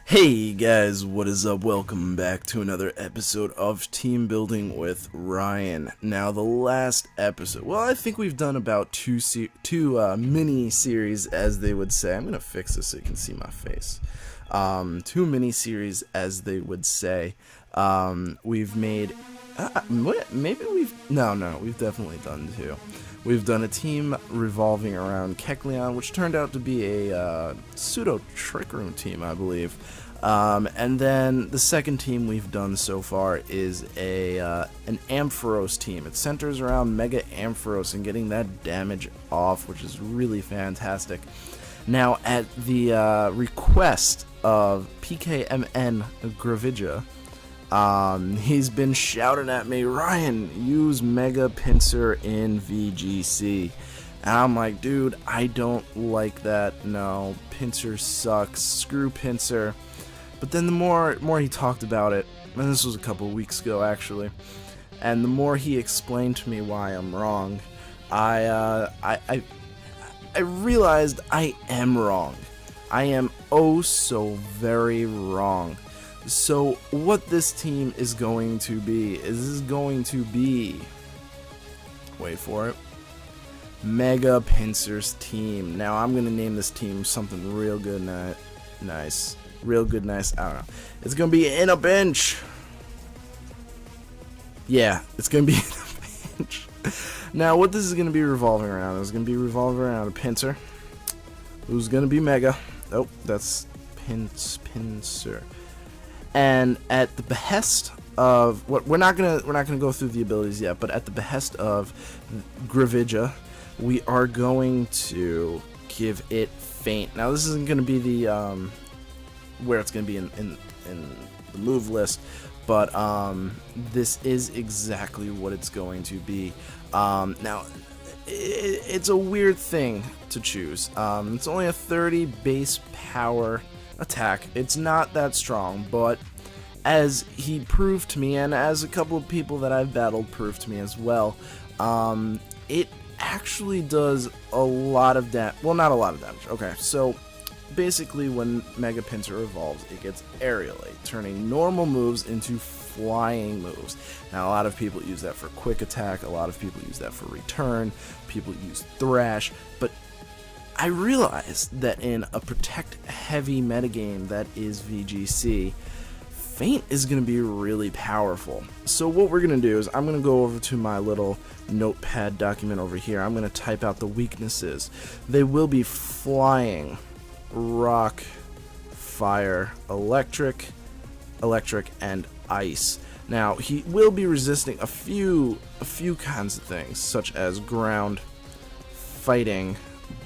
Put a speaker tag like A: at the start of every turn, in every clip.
A: Hey guys, what is up? Welcome back to another episode of Team Building with Ryan. Now, the last episode, well, I think we've done about two mini-series, as they would say. I'm gonna fix this so you can see my face. Two mini-series, as they would say. We've made, we've definitely done two. We've done a team revolving around Kecleon, which turned out to be a pseudo Trick Room team, I believe. And then the second team we've done so far is an Ampharos team. It centers around Mega Ampharos and getting that damage off, which is really fantastic. Now, at the request of PKMN Gravija, he's been shouting at me, Ryan, use Mega Pinsir in VGC. And I'm like, dude, I don't like that. No, Pinsir sucks. Screw Pinsir. But then the more he talked about it, and this was a couple of weeks ago actually, and the more he explained to me why I'm wrong, I realized I am wrong. I am oh so very wrong. So what this team is going to be wait for it, Mega Pinsir's team. Now I'm gonna name this team something real good, nice, real good, nice. I don't know. It's gonna be in a bench. Yeah, it's gonna be in a bench. Now what this is gonna be revolving around is gonna be revolving around a Pinsir, who's gonna be Mega. Oh, that's Pinsir. And at the behest of what we're not gonna go through the abilities yet, but at the behest of Gravija, we are going to give it Faint. Now this isn't gonna be the where it's gonna be in the move list, but this is exactly what it's going to be. Now it's a weird thing to choose. It's only a 30 base power attack. It's not that strong, but as he proved to me, and as a couple of people that I've battled proved to me as well, it actually does a lot of damage. Well, not a lot of damage. Okay, so basically when Mega Pinsir evolves, it gets aerially, turning normal moves into flying moves. Now a lot of people use that for quick attack, a lot of people use that for return, people use Thrash, but I realized that in a protect heavy metagame that is VGC, Faint is going to be really powerful. So what we're going to do is I'm going to go over to my little notepad document over here. I'm going to type out the weaknesses. They will be flying, rock, fire, electric, and ice. Now he will be resisting a few kinds of things, such as ground, fighting,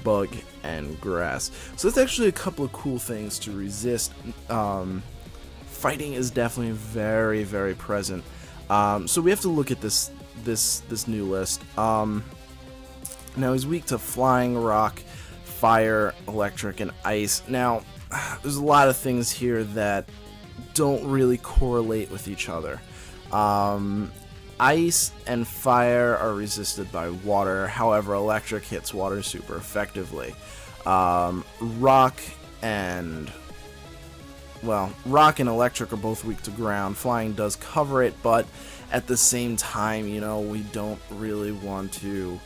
A: bug, and grass. So that's actually a couple of cool things to resist. Fighting is definitely very, very present. So we have to look at this new list. Now he's weak to flying, rock, fire, electric, and ice. Now there's a lot of things here that don't really correlate with each other. Ice and fire are resisted by water, however electric hits water super effectively. Rock and electric are both weak to ground. Flying does cover it, but at the same time, you know, we don't really want to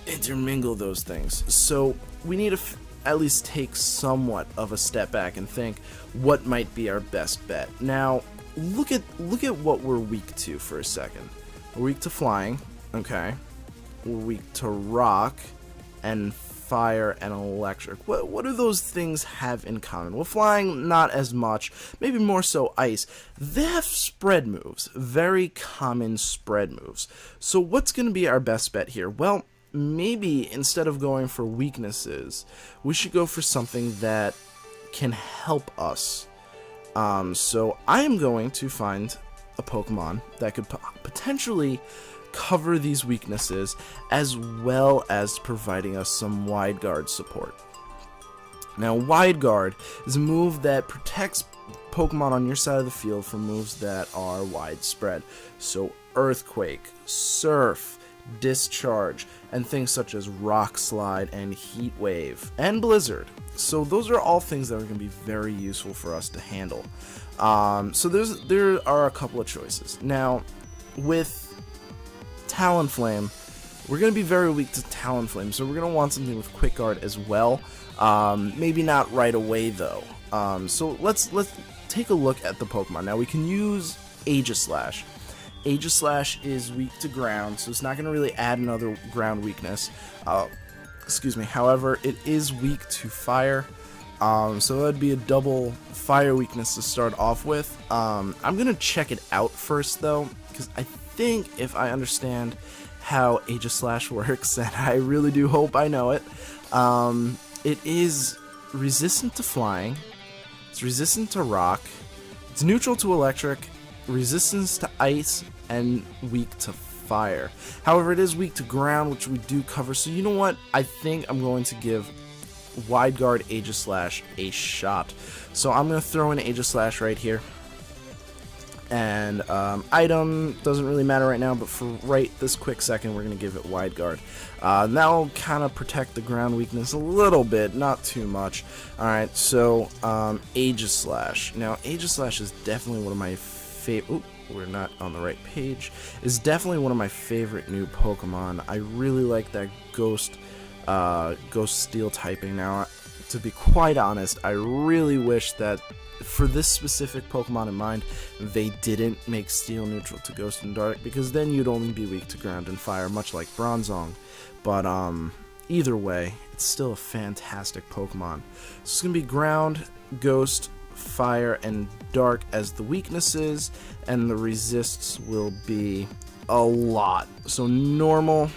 A: intermingle those things. So we need to at least take somewhat of a step back and think what might be our best bet. Now, look at what we're weak to for a second. We're weak to flying, okay. We're weak to rock and fire and electric. What do those things have in common? Well, flying, not as much. Maybe more so ice. They have spread moves. Very common spread moves. So what's going to be our best bet here? Well, maybe instead of going for weaknesses, we should go for something that can help us. So I am going to find a Pokemon that could potentially cover these weaknesses, as well as providing us some wide guard support. Now, wide guard is a move that protects Pokemon on your side of the field from moves that are widespread. So Earthquake, Surf, Discharge, and things such as Rock Slide and Heat Wave and Blizzard. So those are all things that are going to be very useful for us to handle. So there are a couple of choices. Now, with Talonflame, we're going to be very weak to Talonflame, so we're going to want something with Quick Guard as well. Maybe not right away though. So let's take a look at the Pokemon. Now we can use Aegislash. Aegislash is weak to ground, so it's not going to really add another ground weakness. Excuse me. However, it is weak to fire, so that'd be a double fire weakness to start off with. I'm going to check it out first, though, because I think if I understand how Aegislash works, and I really do hope I know it, it is resistant to flying, it's resistant to rock, it's neutral to electric, resistance to ice, and weak to fire. However, it is weak to ground, which we do cover, so you know what? I think I'm going to give Wide Guard Aegislash a shot. So I'm going to throw in Aegislash right here. And item doesn't really matter right now, but for right this quick second, we're going to give it Wide Guard. That'll kind of protect the ground weakness a little bit, not too much. Alright, so Aegislash. Now, Aegislash is definitely one of my favorite... We're not on the right page. Is definitely one of my favorite new Pokemon. I really like that Ghost Steel typing. Now, to be quite honest, I really wish that for this specific Pokemon in mind, they didn't make Steel neutral to Ghost and Dark, because then you'd only be weak to ground and fire, much like Bronzong. But either way, it's still a fantastic Pokemon. So it's gonna be Ground, Ghost, Fire, and Dark as the weaknesses, and the resists will be a lot. So normal,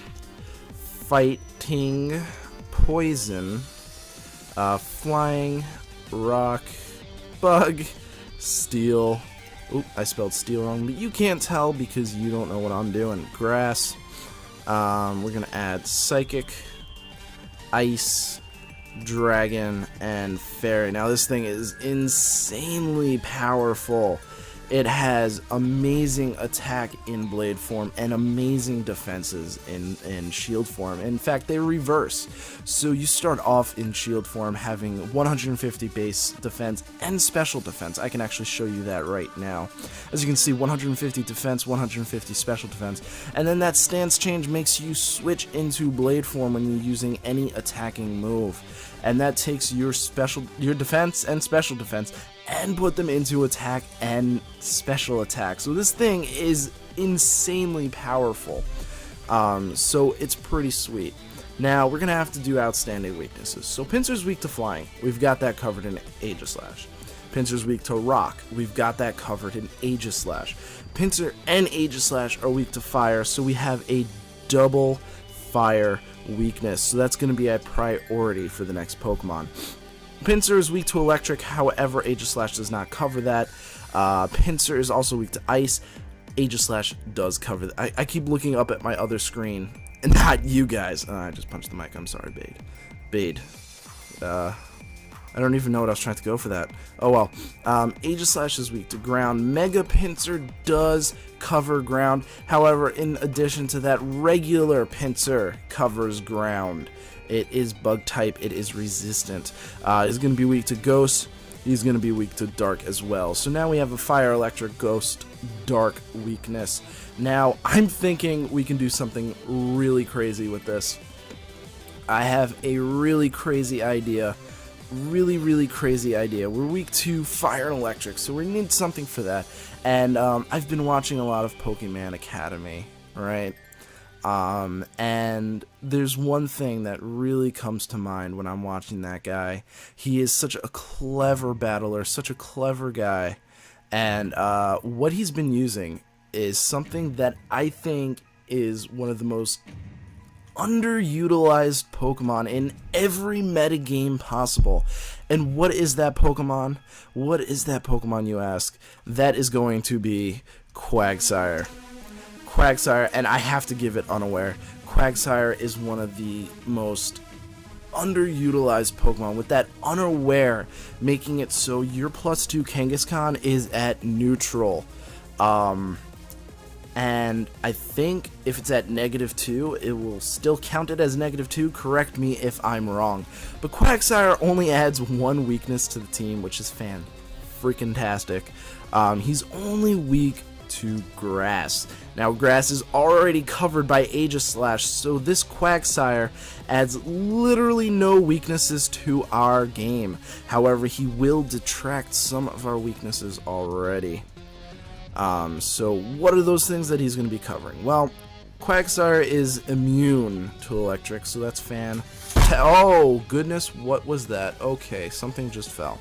A: fighting, poison, flying, rock, bug, steel. Oop, I spelled steel wrong, but you can't tell because you don't know what I'm doing. Grass. We're gonna add psychic, ice, dragon, and fairy. Now this thing is insanely powerful. It has amazing attack in blade form and amazing defenses in shield form. In fact, they reverse. So you start off in shield form having 150 base defense and special defense. I can actually show you that right now. As you can see, 150 defense, 150 special defense. And then that stance change makes you switch into blade form when you're using any attacking move. And that takes your defense and special defense and put them into attack and special attack. So this thing is insanely powerful. So it's pretty sweet. Now we're gonna have to do outstanding weaknesses. So Pinsir's weak to flying. We've got that covered in Aegislash. Pinsir's weak to rock. We've got that covered in Aegislash. Pinsir and Aegislash are weak to fire, so we have a double fire weakness. So that's gonna be a priority for the next Pokemon. Pinsir is weak to electric, however, Aegislash does not cover that. Pinsir is also weak to ice. Aegislash does cover that. I keep looking up at my other screen, and not you guys. I just punched the mic, I'm sorry, Bade. I don't even know what I was trying to go for that. Oh well. Aegislash is weak to ground. Mega Pinsir does cover ground. However, in addition to that, regular Pinsir covers ground. It is bug type. It is resistant. It's going to be weak to ghost. He's going to be weak to dark as well. So now we have a fire, electric, ghost, dark weakness. Now I'm thinking we can do something really crazy with this. I have a really crazy idea. Really crazy idea. We're weak to fire and electric, so we need something for that. And I've been watching a lot of Pokemon Academy, right? And there's one thing that really comes to mind when I'm watching that guy. He is such a clever battler, such a clever guy, and what he's been using is something that I think is one of the most underutilized Pokemon in every metagame possible. And what is that Pokemon? What is that Pokemon, you ask? That is going to be Quagsire. Quagsire, and I have to give it Unaware. Quagsire is one of the most underutilized Pokemon, with that Unaware making it so your +2 Kangaskhan is at neutral. And I think if it's at -2, it will still count it as -2. Correct me if I'm wrong. But Quagsire only adds 1 weakness to the team, which is fan-freaking-tastic. He's only weak to grass. Now, grass is already covered by Aegislash, so this Quagsire adds literally no weaknesses to our game. However, he will detract some of our weaknesses already. So what are those things that he's going to be covering? Well, Quagsire is immune to electric, so that's oh goodness, what was that? Okay, something just fell.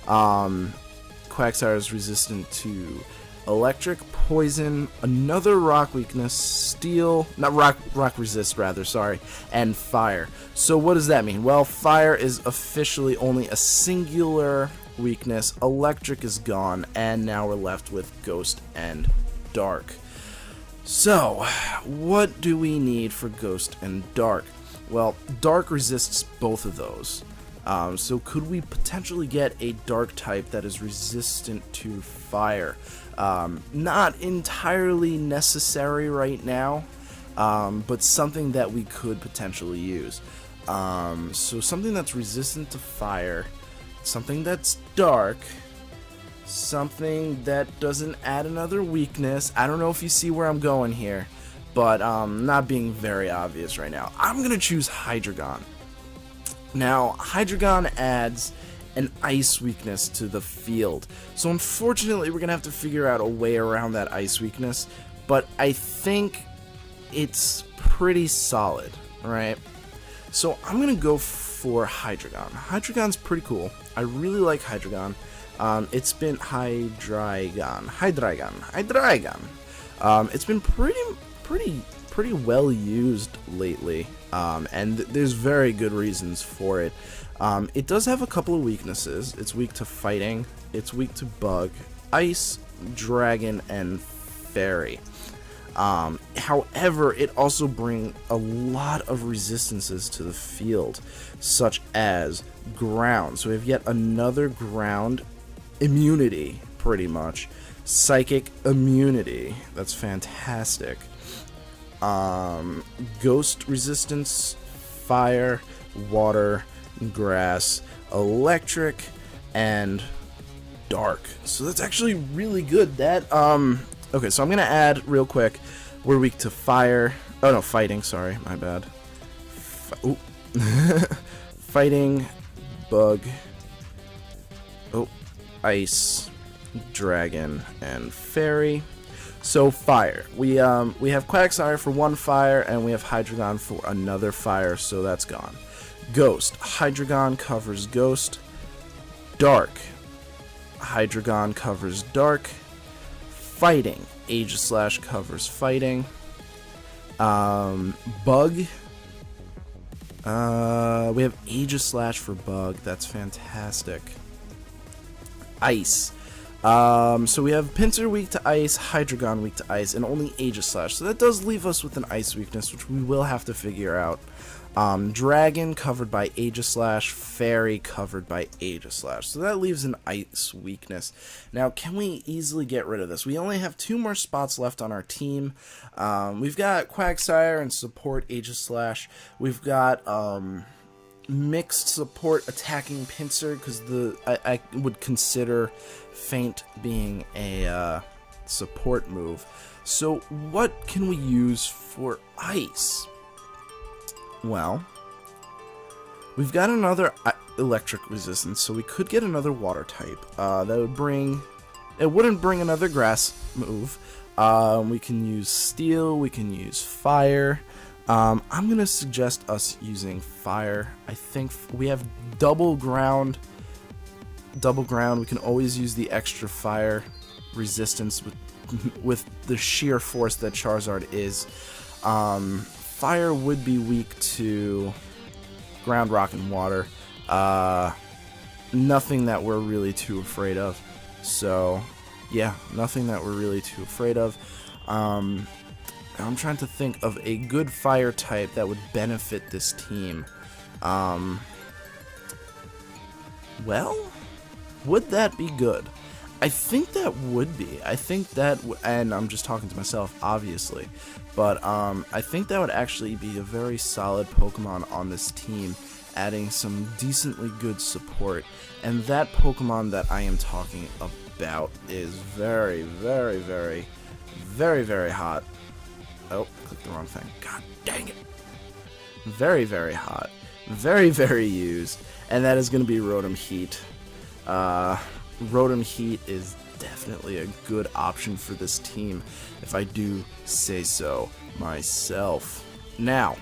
A: Quagsire is resistant to electric, poison, another rock weakness, steel, not rock resist rather, sorry, and fire. So what does that mean? Well, fire is officially only a singular weakness, electric is gone, and now we're left with ghost and dark. So what do we need for ghost and dark? Well, dark resists both of those. So could we potentially get a dark type that is resistant to fire? Not entirely necessary right now, but something that we could potentially use. So something that's resistant to fire, something that's dark, something that doesn't add another weakness. I don't know if you see where I'm going here, but not being very obvious right now. I'm going to choose Hydreigon. Now, Hydreigon adds an ice weakness to the field, so unfortunately we're going to have to figure out a way around that ice weakness, but I think it's pretty solid, right? So I'm going to go for Hydreigon. Hydreigon's pretty cool. I really like Hydreigon. It's been Hydreigon. It's been pretty well used lately, and there's very good reasons for it. It does have a couple of weaknesses. It's weak to fighting, it's weak to bug, ice, dragon, and fairy. However, it also brings a lot of resistances to the field, such as ground. So we have yet another ground immunity, pretty much. Psychic immunity. That's fantastic. Ghost resistance, fire, water, grass, electric, and dark. So that's actually really good. That okay, so I'm gonna add real quick. We're weak to fire. Oh no, fighting. Sorry, my bad. Fighting, bug. Oh, ice, dragon, and fairy. So fire. We have Quagsire for 1 fire, and we have Hydreigon for another fire. So that's gone. Ghost. Hydreigon covers ghost. Dark. Hydreigon covers dark. Fighting. Aegislash covers fighting. Bug. We have Aegislash for bug. That's fantastic. Ice. So we have Pinsir weak to ice, Hydreigon weak to ice, and only Aegislash. So that does leave us with an ice weakness, which we will have to figure out. Dragon covered by Aegislash, Fairy covered by Aegislash. So that leaves an ice weakness. Now, can we easily get rid of this? We only have 2 more spots left on our team. We've got Quagsire and support Aegislash. We've got mixed support attacking Pinsir, because I would consider Feint being a support move. So what can we use for ice? Well, we've got another electric resistance, so we could get another water type. That would bring... It wouldn't bring another grass move. We can use steel, we can use fire. I'm going to suggest us using fire. I think we have double ground. We can always use the extra fire resistance with the sheer force that Charizard is. Fire would be weak to ground, rock, and water. Nothing that we're really too afraid of. So, yeah, nothing that we're really too afraid of. I'm trying to think of a good fire type that would benefit this team. Well, would that be good? I think that would be. I think that, and I'm just talking to myself, obviously, but I think that would actually be a very solid Pokemon on this team, adding some decently good support. And that Pokemon that I am talking about is very, very, very, very, very hot. Oh, clicked the wrong thing. God dang it. Very, very hot. Very, very used. And that is going to be Rotom-heat. Rotom-heat is definitely a good option for this team, if I do say so myself. Now,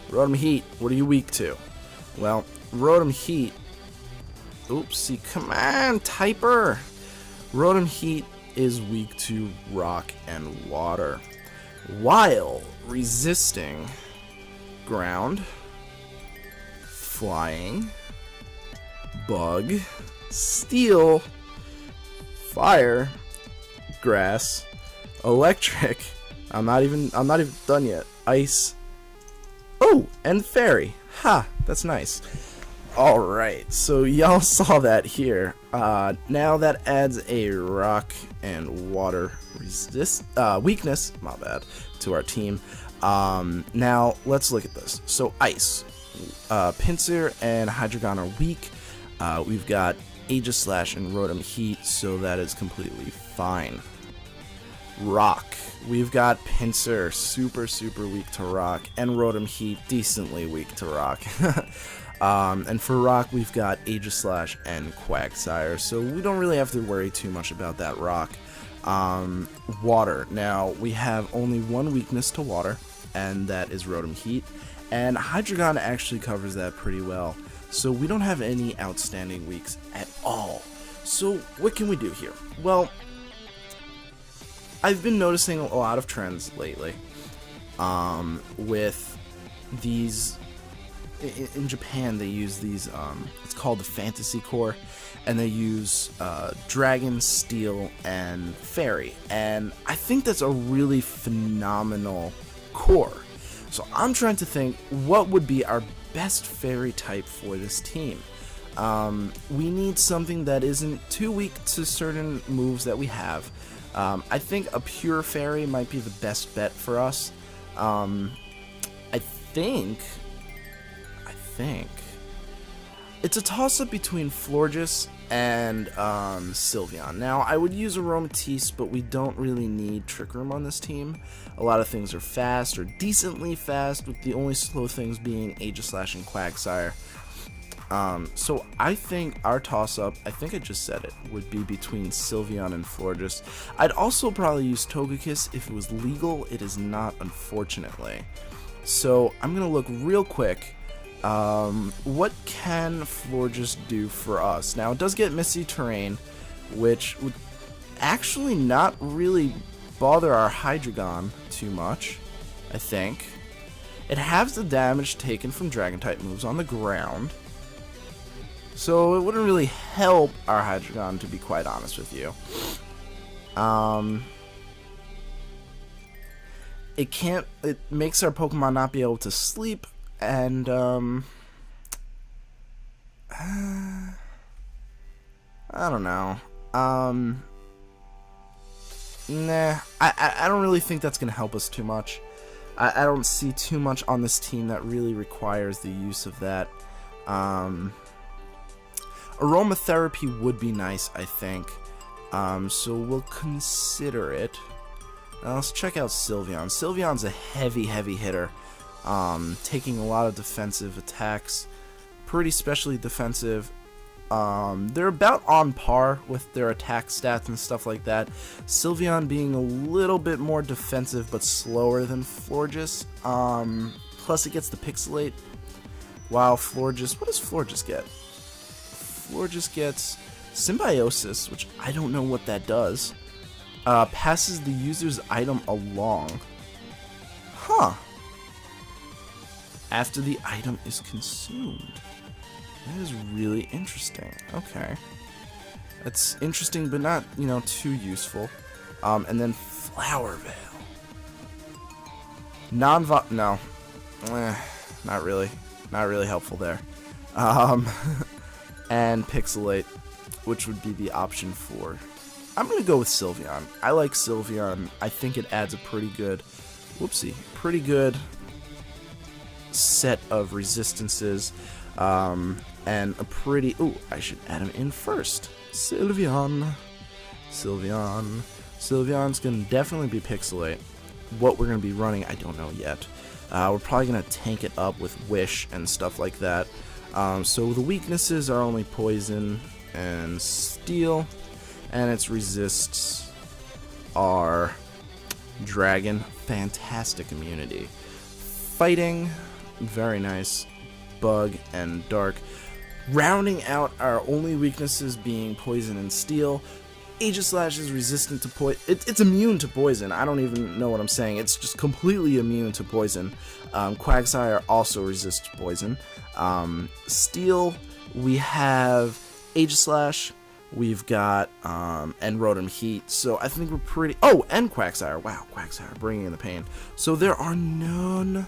A: Rotom-heat, what are you weak to? Well, Rotom-heat, oopsie, come on, typer. Rotom-heat is weak to rock and water, while resisting ground, flying, bug, steel, fire, grass, electric. I'm not even done yet. Ice. Oh, and fairy. Ha, that's nice. Alright, so y'all saw that here. Now that adds a rock and water weakness, my bad, to our team. Now, let's look at this. So, ice. Pinsir and Hydreigon are weak. We've got Aegislash and Rotom-heat, so that is completely fine. Rock. We've got Pinsir, super, super weak to rock, and Rotom-heat, decently weak to rock. And for rock, we've got Aegislash and Quagsire, so we don't really have to worry too much about that rock. Water. Now, we have only one weakness to water, and that is Rotom-heat, and Hydreigon actually covers that pretty well. So we don't have any outstanding weaks at all. So what can we do here? Well, I've been noticing a lot of trends lately with these. In Japan, they use these, it's called the Fantasy Core, and they use Dragon, Steel, and Fairy, and I think that's a really phenomenal core. So I'm trying to think what would be our best Fairy type for this team. We need something that isn't too weak to certain moves that we have. I think a pure Fairy might be the best bet for us. I think it's a toss-up between Florges and Sylveon. Now, I would use Aromatisse, but we don't really need Trick Room on this team. A lot of things are fast, or decently fast, with the only slow things being Aegislash and Quagsire. So I think our toss-up, I think I just said it, would be between Sylveon and Florges. I'd also probably use Togekiss if it was legal. It is not, unfortunately. So I'm going to look real quick. What can Florges do for us? Now, it does get Misty Terrain, which would actually not really bother our Hydreigon too much, I think. It halves the damage taken from Dragon-type moves on the ground, so it wouldn't really help our Hydreigon, to be quite honest with you. It makes our Pokemon not be able to sleep, and I don't know. Nah, I don't really think that's gonna help us too much. I don't see too much on this team that really requires the use of that. Aromatherapy would be nice, I think. So we'll consider it. Now let's check out Sylveon. Sylveon's a heavy hitter. Taking a lot of defensive attacks, pretty specially defensive. They're about on par with their attack stats and stuff like that. Sylveon being a little bit more defensive but slower than Florges. Plus it gets the Pixelate, while Florges, what does Florges get? Florges gets Symbiosis, which I don't know what that does. Passes the user's item along. Huh. After the item is consumed. That is really interesting. Okay. That's interesting, but not, too useful. And then Flower Veil. No. Not really. Not really helpful there. And Pixelate. which would be the option 4. I'm going to go with Sylveon. I like Sylveon. I think it adds a pretty good set of resistances, and a pretty, I should add him in first. Sylveon's going to definitely be Pixelate. What we're going to be running, I don't know yet. We're probably going to tank it up with Wish and stuff like that. So the weaknesses are only Poison and Steel, and its resists are Dragon, fantastic immunity. Fighting, very nice. Bug and Dark. Rounding out our only weaknesses being Poison and Steel. Aegislash is resistant to poison. It's immune to poison. I don't even know what I'm saying. It's just completely immune to poison. Quagsire also resists poison. Steel, we have Aegislash. We've got and rotom-heat. So I think we're pretty. Oh, and Quagsire. Wow, Quagsire bringing in the pain. So there are none.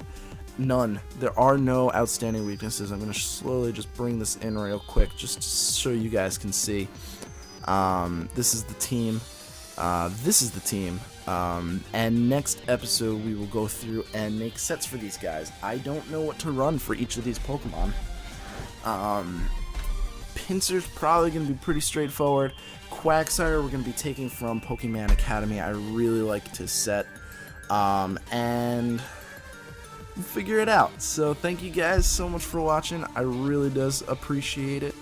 A: There are no outstanding weaknesses. I'm gonna slowly just bring this in real quick, just so you guys can see. This is the team. And next episode we will go through and make sets for these guys. I don't know what to run for each of these Pokemon. Pinsir's probably going to be pretty straightforward. Quagsire we're going to be taking from Pokemon Academy. I really like to set. And we'll figure it out. So thank you guys so much for watching. I really does appreciate it.